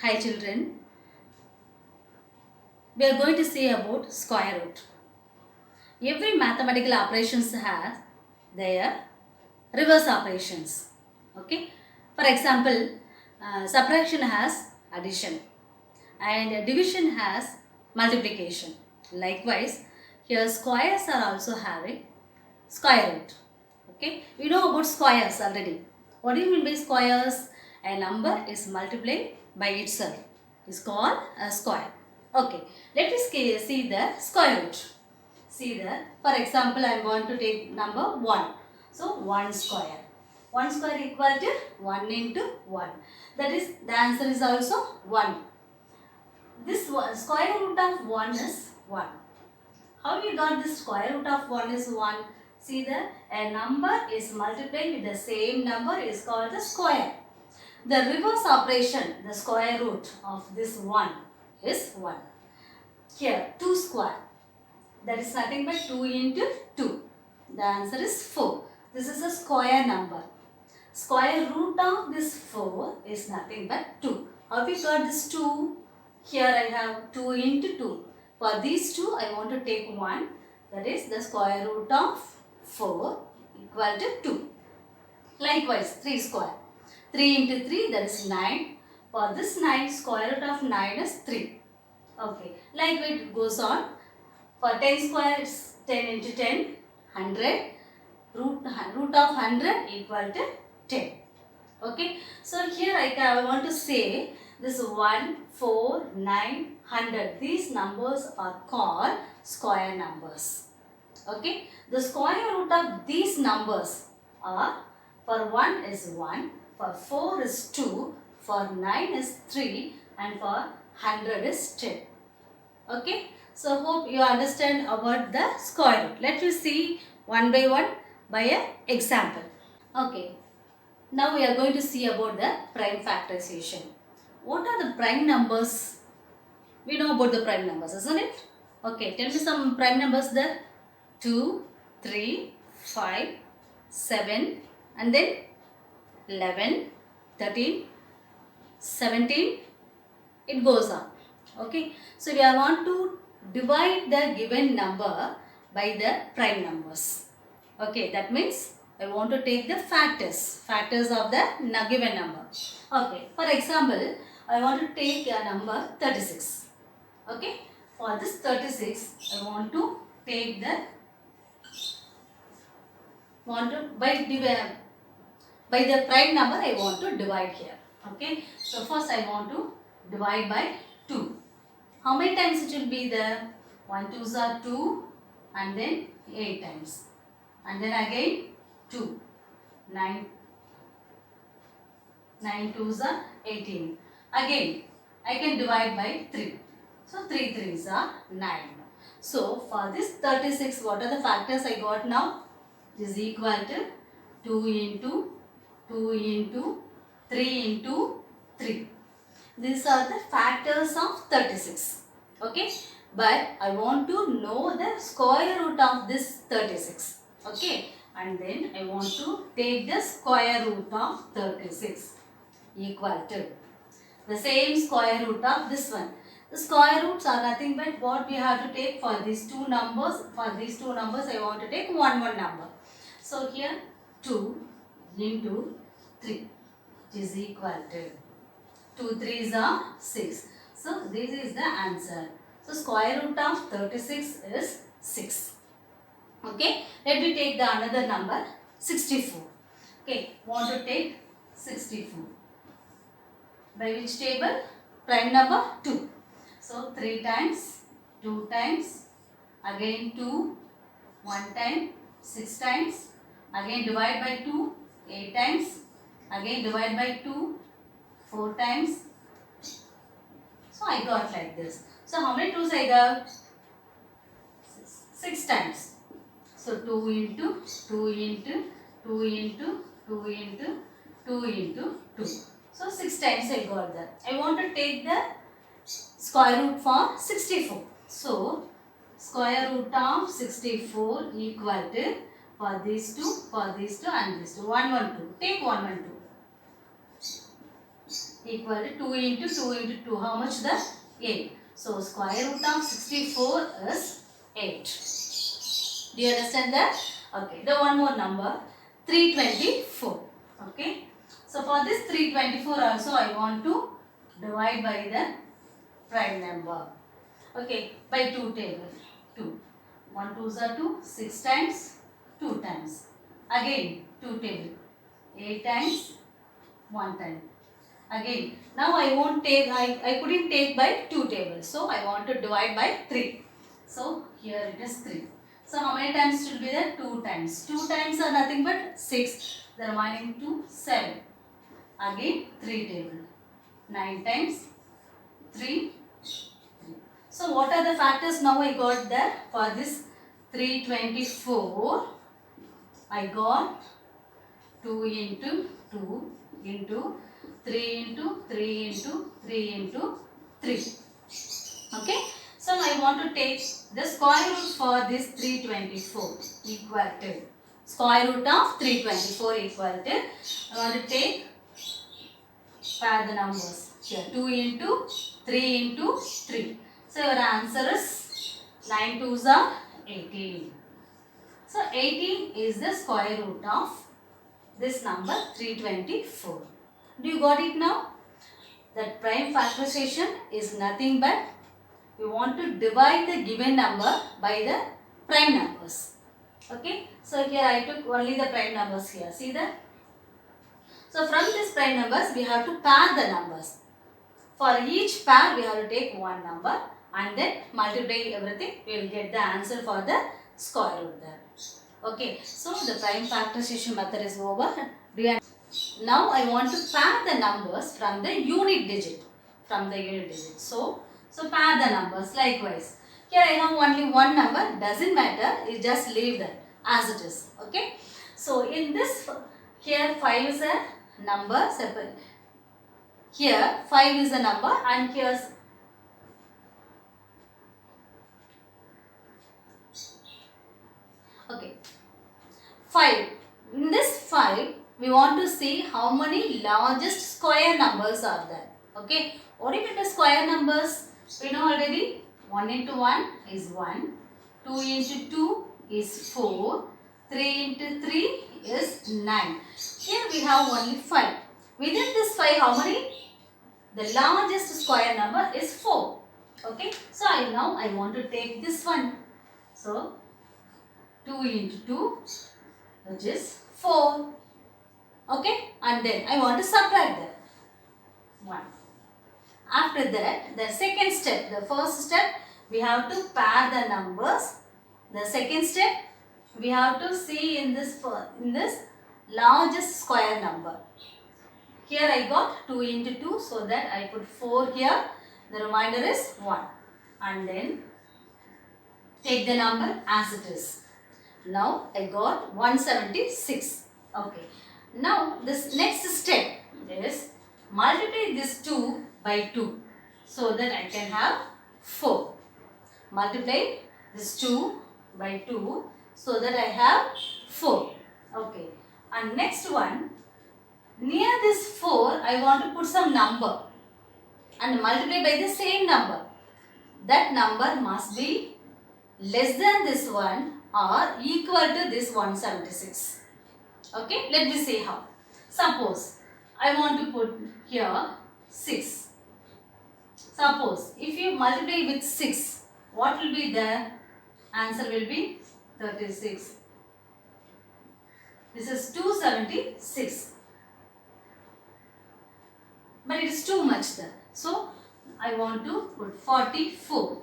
Hi children, we are going to see about square root. Every mathematical operations has their reverse operations. Okay. For example, subtraction has addition and division has multiplication. Likewise, here squares are also having square root. Okay. We know about squares already. What do you mean by squares? A number is multiplied by itself. Is called a square. Okay. Let us see the square root. See there. For example, I want to take number 1. So 1 square. 1 square equal to 1 into 1. That is, the answer is also 1. This one, square root of 1 is 1. How we got this square root of 1 is 1? See there, a number is multiplied with the same number is called the square. The reverse operation, the square root of this 1 is 1. Here, 2 square. That is nothing but 2 into 2. The answer is 4. This is a square number. Square root of this 4 is nothing but 2. How we got this 2? Here I have 2 into 2. For these two, I want to take 1. That is the square root of 4 equal to 2. Likewise, 3 square. 3 into 3, that is 9. For this 9, square root of 9 is 3. Okay. Likewise, it goes on. For 10 square, it's 10 into 10, 100. Root of 100 equal to 10. Okay. So, here I want to say this 1, 4, 9, 100. These numbers are called square numbers. Okay. The square root of these numbers are, for 1 is 1, for 4 is 2, for 9 is 3 and for 100 is 10. Okay. So, hope you understand about the square root. Let us see one by one by an example. Okay. Now we are going to see about the prime factorization. What are the prime numbers? We know about the prime numbers, isn't it? Okay, tell me some prime numbers there. 2, 3, 5, 7 and then 11, 13, 17. It goes on. Okay, so we want to divide the given number by the prime numbers. Okay, that means I want to take the factors of the given number. Okay, for example, I want to take a number 36. Okay, for this 36, I want to take the, by the prime number I want to divide here. Okay, so first I want to divide by 2. How many times it will be there? 1 2s are 2 and then 8 times. And then again 2. 9 2s are 18. Again I can divide by 3. So 3 3s are 9. So for this 36, what are the factors I got now? It is equal to 2 into 2 into 3 into 3. These are the factors of 36. Okay. But I want to know the square root of this 36. Okay. And then I want to take the square root of 36 equal to the same square root of this one. The square roots are nothing but what we have to take for these two numbers. For these two numbers I want to take one number. So here 2 into 3 is equal to 2 3s are 6. So this is the answer. So square root of 36 is 6. Okay. Let me take the another number 64. Okay. Want to take 64. By which table? Prime number 2. So 3 times, 2 times, again 2, 1 time, 6 times, again divide by 2, 8 times, again divide by 2, 4 times. So I got like this. So how many 2s I got? 6 times. So 2 into 2 into 2 into 2 into 2 into 2. So 6 times I got that. I want to take the square root for 64. So square root of 64 equal to, for these two and these two. 1 1 2. Take 1 1 2. equal to 2 into 2 into 2. How much? The 8. So square root of 64 is 8. Do you understand that? Okay. The one more number, 324. Okay. So for this 324 also I want to divide by the prime number. Okay. By 2 table. 2. 1 2s are 2. 6 times. 2 times. Again 2 table. 8 times. 1 time. Again, now I won't take, I couldn't take by 2 tables. So I want to divide by 3. So here it is 3. So how many times should be there? 2 times. 2 times are nothing but 6. The remaining 2, 7. Again 3 table. 9 times 3. So what are the factors now I got there? For this 324, I got 2 into 2 into 3 into 3 into 3 into 3. Okay. So I want to take the square root for this 324 equal to square root of 324 equal to, I want to take pair the numbers here, 2 into 3 into 3. So your answer is 9 2s are 18. So 18 is the square root of this number 324. Do you got it now? That prime factorization is nothing but we want to divide the given number by the prime numbers. Okay. So here I took only the prime numbers here. See that? So from these prime numbers we have to pair the numbers. For each pair we have to take one number and then multiply everything. We will get the answer for the square root there. Okay. So the prime factorization method is over. Now I want to pair the numbers from the unit digit. So pair the numbers likewise. Here I have only one number. Doesn't matter. You just leave that as it is. Okay. So in this, here 5 is a number separate. Here 5 is a number and here's okay. 5. In this 5, we want to see how many largest square numbers are there. Okay. What if it is square numbers? We know already 1 into 1 is 1. 2 into 2 is 4. 3 into 3 is 9. Here we have only 5. Within this 5, how many? The largest square number is 4. Okay. So now I want to take this one. So 2 into 2, which is 4. Okay. And then I want to subtract that. 1. After that, the second step, the first step, we have to pair the numbers. The second step, we have to see in this largest square number. Here I got 2 into 2, so that I put 4 here. The remainder is 1. And then take the number as it is. Now I got 176. Okay. Now this next step is multiply this 2 by 2 so that I can have 4. Multiply this 2 by 2 so that I have 4. Okay. And next one, near this 4 I want to put some number and multiply by the same number. That number must be less than this one or equal to this 176. Okay, let me see how. Suppose I want to put here 6. Suppose if you multiply with 6, what will be the answer will be 36. This is 276. But it is too much there. So I want to put 44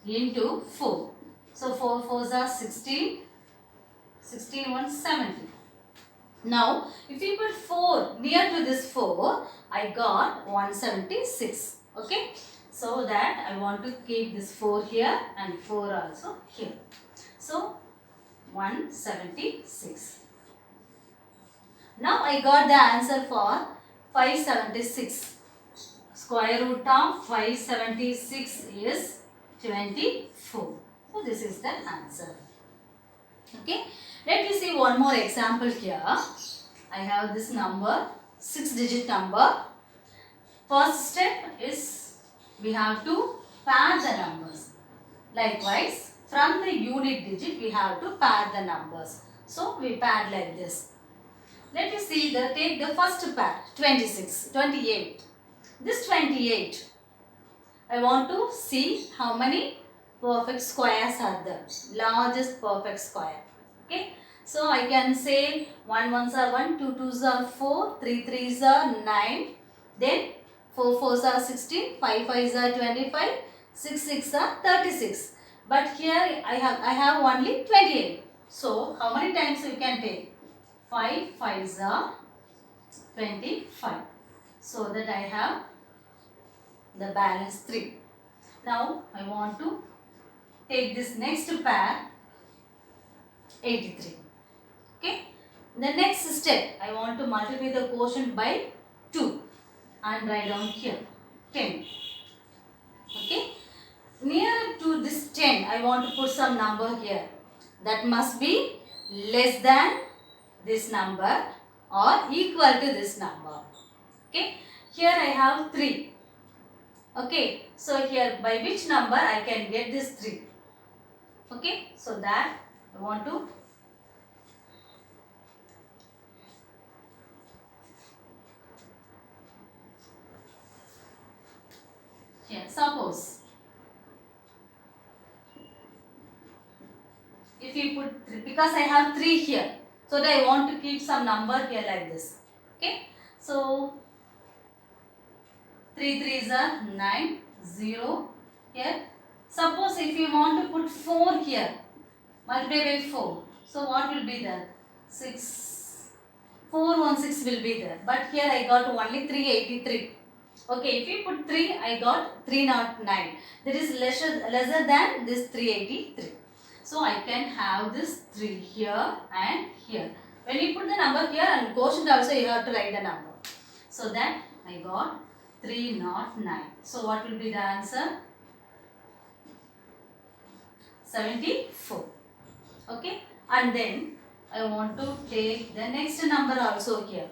into 4. So 4 4s are 16. 16 1 70. Now if you put 4 near to this 4, I got 176. Okay. So that I want to keep this 4 here and 4 also here. So 176. Now I got the answer for 576. Square root of 576 is 24. So this is the answer. Okay. Let me see one more example here. I have this number, 6-digit number First step is we have to pair the numbers. Likewise, from the unit digit we have to pair the numbers. So we pair like this. Let me see take the first pair 26, 28. This 28, I want to see how many perfect squares are there. Largest perfect square. Okay. So I can say 1 ones are 1, 2 twos are 4, 3 threes are 9. Then 4 fours are 16, 5 fives are 25, 6 six are 36. But here I have only 28. So how many times you can take? 5 fives are 25. So that I have the balance 3. Now I want to take this next pair 83. Okay. The next step I want to multiply the quotient by 2 and write down here 10. Okay. Near to this 10 I want to put some number here. That must be less than this number or equal to this number. Okay. Here I have 3. Okay. So here by which number I can get this 3. Okay. So that I want to here suppose if you put 3, because I have 3 here, so that I want to keep some number here like this. Okay. So 3 threes are 9, 0 here. Suppose if you want to put 4 here, multiply by 4. So what will be there? 6, 416 will be there. But here I got only 383. Okay, if you put 3, I got 309. That is lesser than this 383. So I can have this 3 here and here. When you put the number here and quotient also you have to write the number. So that I got 309. So what will be the answer? 74. Okay. And then I want to take the next number also here.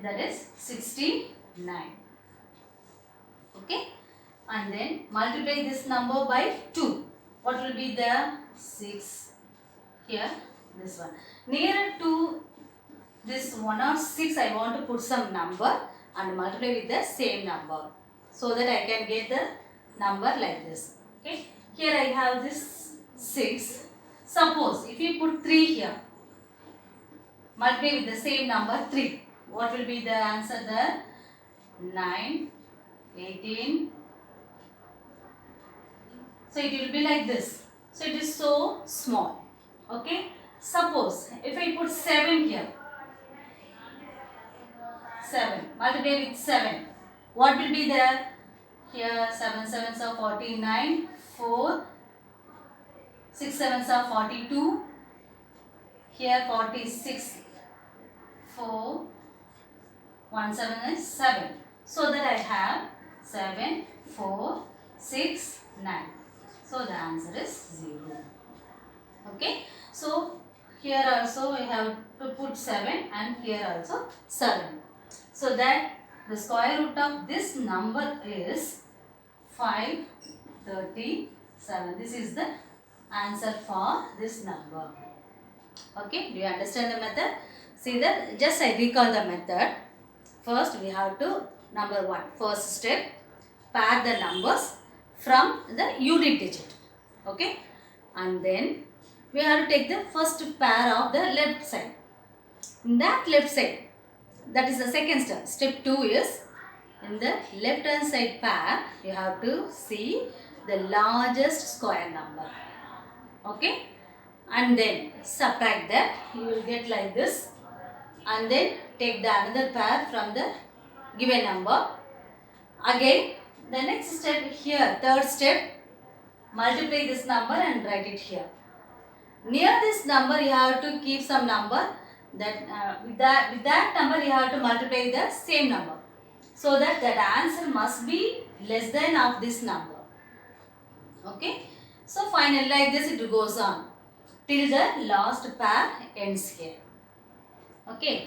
That is 69. Okay. And then multiply this number by 2. What will be there? 6 here, this one. Nearer to this 1 or 6 I want to put some number and multiply with the same number. So that I can get the number like this. Okay. Here I have this 6. Suppose if you put 3 here, multiply with the same number 3. What will be the answer there? 9, 18. So it will be like this. So it is so small. Okay. Suppose if I put 7 here, 7, multiply with 7. What will be there? Here 7 sevens are 49, 4, 6 sevens are 42, here 46, 4, 1 7 is 7. So that I have 7, 4, 6, 9. So the answer is 0. Okay. So here also we have to put 7 and here also 7. So that the square root of this number is 537. This is the answer for this number. Okay. Do you understand the method? See that just I recall the method. First we have to number 1. First step, pair the numbers from the unit digit. Okay. And then we have to take the first pair of the left side. In that left side, that is the second step. Step 2 is in the left hand side pair, you have to see the largest square number. Okay. And then subtract that. You will get like this. And then take the another pair from the given number. Again, the next step here, third step, multiply this number and write it here. Near this number you have to keep some number. With that number you have to multiply the same number. So that answer must be less than of this number. Okay. So finally like this it goes on till the last pair ends here. Okay.